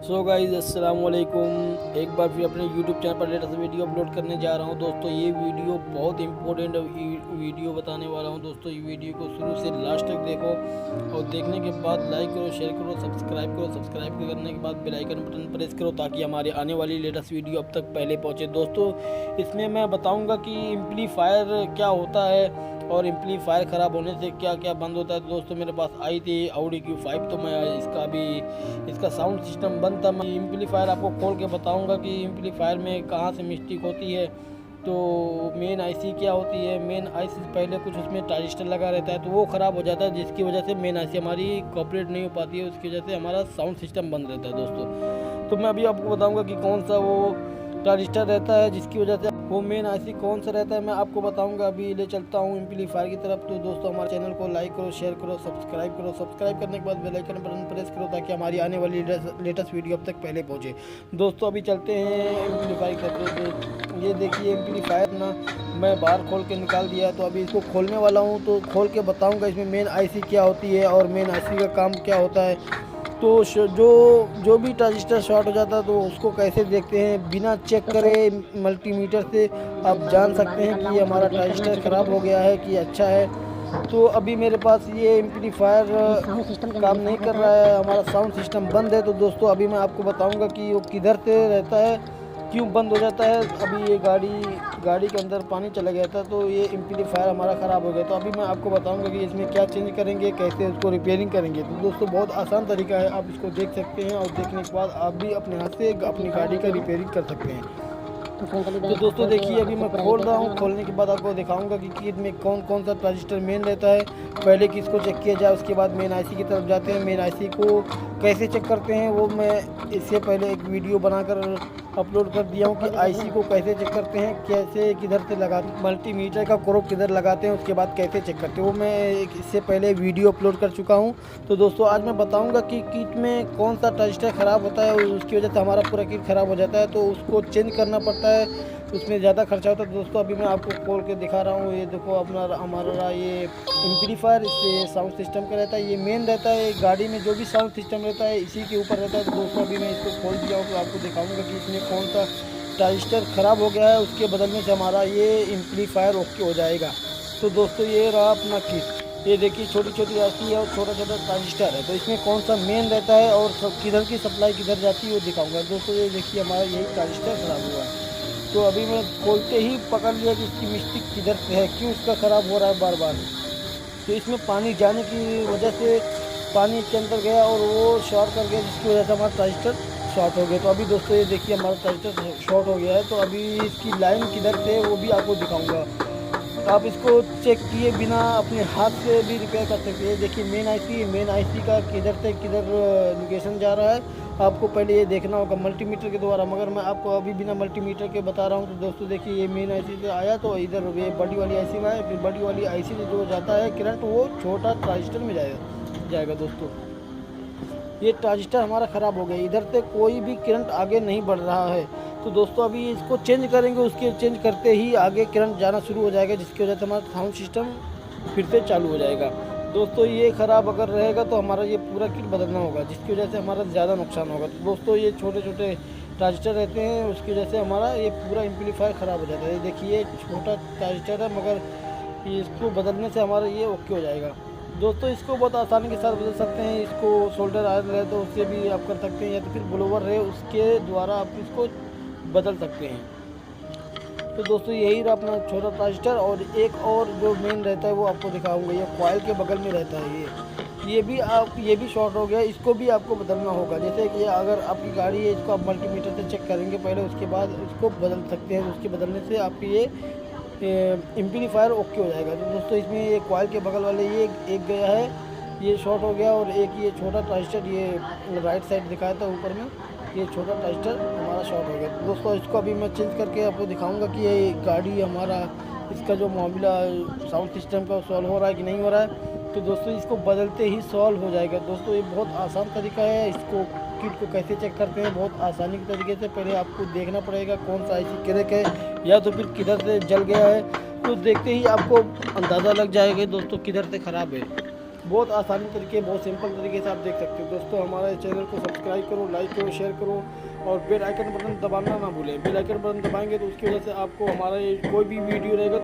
So guys अस्सलाम वालेकुम। एक बार फिर अपने यूट्यूब चैनल पर लेटेस्ट वीडियो अपलोड करने जा रहा हूं। दोस्तों ये वीडियो बहुत इंपॉर्टेंट वीडियो बताने वाला हूं। दोस्तों ये वीडियो को शुरू से लास्ट तक देखो और देखने के बाद लाइक करो, शेयर करो, सब्सक्राइब करो। सब्सक्राइब करने के बाद बेल आइकन बटन प्रेस करो ताकि हमारे आने वाली लेटेस्ट वीडियो अब तक पहले पहुँचे। दोस्तों इसमें मैं बताऊँगा कि एम्पलीफायर क्या होता है और एम्पलीफायर ख़राब होने से क्या क्या बंद होता है। तो दोस्तों मेरे पास आई थी ऑडी Q5, तो मैं इसका साउंड सिस्टम बंद था। मैं एम्पलीफायर आपको खोल के बताऊंगा कि एम्पलीफायर में कहाँ से मिस्टेक होती है। तो मेन आईसी क्या होती है, मेन आईसी से पहले कुछ उसमें ट्रांजिस्टर लगा रहता है तो वो ख़राब हो जाता है, जिसकी वजह से मेन आईसी हमारी कॉपरेट नहीं हो पाती है। उसकी वजह से हमारा साउंड सिस्टम बंद रहता है। दोस्तों तो मैं अभी आपको बताऊँगा कि कौन सा वो ट्रांजिस्टर रहता है जिसकी वजह से वो मेन आईसी कौन सा रहता है, मैं आपको बताऊंगा। अभी ले चलता हूं एम्पलीफायर की तरफ। तो दोस्तों हमारे चैनल को लाइक करो, शेयर करो, सब्सक्राइब करो। सब्सक्राइब करने के बाद बेल आइकन बटन प्रेस करो ताकि हमारी आने वाली लेटेस्ट वीडियो अब तक पहले पहुंचे। दोस्तों अभी चलते हैं एम्पलीफायर की तरफ। ये देखिए एम्पलीफायर ना मैं बाहर खोल के निकाल दिया है, तो अभी इसको खोलने वाला हूँ तो खोल के बताऊँगा इसमें मेन आईसी क्या होती है और मेन आईसी का काम क्या होता है। तो जो भी ट्रांजिस्टर शॉर्ट हो जाता है तो उसको कैसे देखते हैं बिना चेक करे मल्टीमीटर से आप जान सकते हैं कि हमारा ट्रांजिस्टर ख़राब हो गया है कि अच्छा है। तो अभी मेरे पास ये एम्पलीफायर काम नहीं कर रहा है, हमारा साउंड सिस्टम बंद है। तो दोस्तों अभी मैं आपको बताऊंगा कि वो किधर से रहता है, क्यों बंद हो जाता है। अभी ये गाड़ी के अंदर पानी चला गया था तो ये एम्पलीफायर हमारा ख़राब हो गया। तो अभी मैं आपको बताऊंगा कि इसमें क्या चेंज करेंगे, कैसे उसको रिपेयरिंग करेंगे। तो दोस्तों बहुत आसान तरीका है, आप इसको देख सकते हैं और देखने के बाद आप भी अपने हाथ से अपनी गाड़ी का रिपेयरिंग कर सकते हैं। तो दोस्तों देखिए अभी मैं खोल रहा हूँ, खोलने के बाद आपको दिखाऊंगा कि किट में कौन कौन सा ट्रांजिस्टर मेन रहता है। पहले कि इसको चेक किया जाए, उसके बाद मेन आईसी की तरफ जाते हैं। मेन आईसी को कैसे चेक करते हैं वो मैं इससे पहले एक वीडियो बनाकर अपलोड कर दिया हूँ कि आईसी को कैसे चेक करते हैं, कैसे किधर से लगाते, मल्टीमीटर का क्रोप किधर लगाते हैं, उसके बाद कैसे चेक करते हैं, वो मैं इससे पहले वीडियो अपलोड कर चुका हूँ। तो दोस्तों आज मैं बताऊँगा कि किट में कौन सा ट्रांजिस्टर ख़राब होता है और उसकी वजह से हमारा पूरा किट ख़राब हो जाता है तो उसको चेंज करना पड़ता है, उसमें ज़्यादा खर्चा होता है। दोस्तों अभी मैं आपको खोल के दिखा रहा हूँ। ये देखो अपना हमारा ये एम्पलीफायर इससे साउंड सिस्टम का रहता है, ये मेन रहता है। गाड़ी में जो भी साउंड सिस्टम रहता है इसी के ऊपर रहता है। तो दोस्तों अभी मैं इसको खोल दिया हूँ तो आपको दिखाऊंगा कि इसमें कौन सा ट्रांजिस्टर ख़राब हो गया है, उसके बदलने से हमारा ये एम्पलीफायर ओके हो जाएगा। तो दोस्तों ये रहा अपना किट, ये देखिए छोटी छोटी आईसी है और छोटा छोटा ट्रांजिस्टर है। तो इसमें कौन सा मेन रहता है और किधर की सप्लाई किधर जाती है वो दिखाऊंगा। दोस्तों ये देखिए हमारा यही ट्रांजिस्टर ख़राब हुआ है। तो अभी मैं खोलते ही पकड़ लिया कि इसकी मिस्टेक किधर से है, क्यों इसका ख़राब हो रहा है बार बार। तो इसमें पानी जाने की वजह से पानी इसके अंदर गया और वो शॉर्ट कर गया, जिसकी वजह से हमारा ट्रांजिस्टर शॉर्ट हो गया। तो अभी दोस्तों ये देखिए हमारा ट्रांजिस्टर शॉर्ट हो गया है। तो अभी इसकी लाइन किधर से वो भी आपको दिखाऊंगा। आप इसको चेक किए बिना अपने हाथ से भी रिपेयर कर सकते हैं। देखिए मेन आईसी का किधर से किधर लोकेशन जा रहा है आपको पहले ये देखना होगा मल्टीमीटर के द्वारा, मगर मैं आपको अभी बिना मल्टीमीटर के बता रहा हूँ। तो दोस्तों देखिए ये मेन आईसी से आया तो इधर ये बड़ी वाली आईसी में आया, फिर बड़ी वाली आईसी से जो जाता है करंट वो छोटा ट्रांजिस्टर में जाएगा। दोस्तों ये ट्रांजिस्टर हमारा ख़राब हो गया, इधर से कोई भी करंट आगे नहीं बढ़ रहा है। तो दोस्तों अभी इसको चेंज करेंगे, उसके चेंज करते ही आगे करंट जाना शुरू हो जाएगा, जिसकी वजह से हमारा साउंड सिस्टम फिर से चालू हो जाएगा। दोस्तों ये ख़राब अगर रहेगा तो हमारा ये पूरा किट बदलना होगा, जिसकी वजह से हमारा ज़्यादा नुकसान होगा। तो दोस्तों ये छोटे छोटे ट्रांजिस्टर रहते हैं, उसकी वजह से हमारा ये पूरा एम्पलीफायर ख़राब हो जाता है। देखिए छोटा ट्रांजिस्टर है मगर इसको बदलने से हमारा ये ओके हो जाएगा। दोस्तों इसको बहुत आसानी के साथ बदल सकते हैं। इसको शोल्डर आयर रहे तो उससे भी आप कर सकते हैं, या तो फिर ब्लोवर रहे उसके द्वारा आप इसको बदल सकते हैं। तो दोस्तों यही रहा अपना छोटा ट्रांजिस्टर। और एक और जो मेन रहता है वो आपको दिखाऊंगा, ये कॉइल के बगल में रहता है। ये भी शॉर्ट हो गया, इसको भी आपको बदलना होगा। जैसे कि अगर आपकी गाड़ी है इसको आप मल्टीमीटर से चेक करेंगे पहले, उसके बाद इसको बदल सकते हैं। उसके बदलने से आपकी ये एम्पलीफायर ओके हो जाएगा। तो दोस्तों इसमें ये कॉइल के बगल वाले ये एक गया है, ये शॉर्ट हो गया, और एक ये छोटा ट्रांजिस्टर ये राइट साइड दिखाया था ऊपर में, ये छोटा ट्रांजिस्टर हमारा शॉर्ट हो गया। तो दोस्तों इसको अभी मैं चेंज करके आपको दिखाऊंगा कि ये गाड़ी हमारा इसका जो मामला साउंड सिस्टम का सॉल्व हो रहा है कि नहीं हो रहा है। तो दोस्तों इसको बदलते ही सॉल्व हो जाएगा। दोस्तों ये बहुत आसान तरीका है, इसको किट को कैसे चेक करते हैं बहुत आसानी के तरीके से। पहले आपको देखना पड़ेगा कौन सा आईसी क्रैक है या तो फिर किधर से जल गया है, तो देखते ही आपको अंदाज़ा लग जाएगा दोस्तों किधर से ख़राब है। बहुत आसानी तरीके, बहुत सिंपल तरीके से आप देख सकते हो। दोस्तों हमारे चैनल को सब्सक्राइब करो, लाइक करो, शेयर करो और बेल आइकन बटन दबाना ना भूलें। बेल आइकन बटन दबाएंगे तो उसकी वजह से आपको हमारा कोई भी वीडियो रहेगा